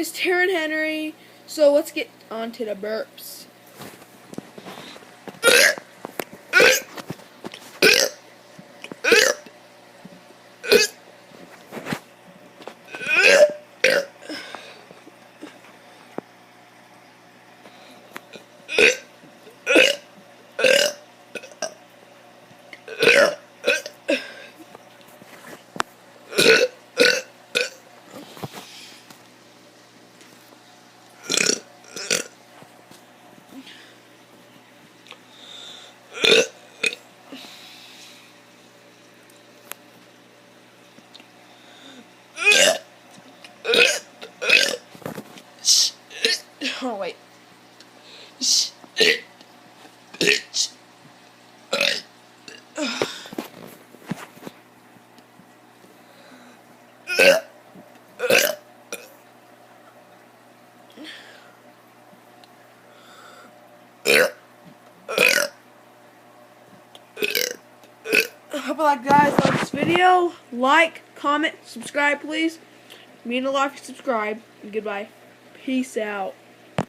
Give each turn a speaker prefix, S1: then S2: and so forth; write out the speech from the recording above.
S1: is Taryn Henry, so let's get on to the burps. Oh, wait. Hope you guys like this video. Like, comment, subscribe, please. Mean a lot if you subscribe. And goodbye. Peace out.